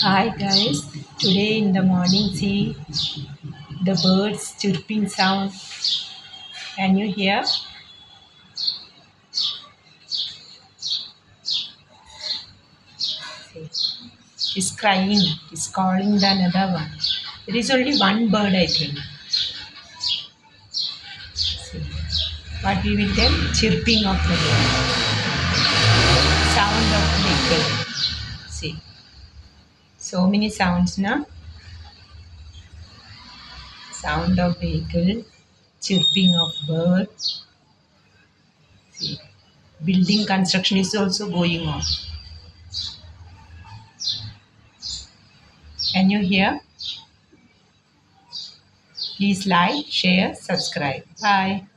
Hi guys, today in the morning see the birds chirping sound. Can you hear? See, it's crying, it's calling the another one. There is only one bird I think. See, what we will tell? Chirping of the bird, sound of vehicle. See, so many sounds now. Sound of vehicle, chirping of bird. See, building construction is also going on. Can you hear? Please like, share, subscribe. Bye.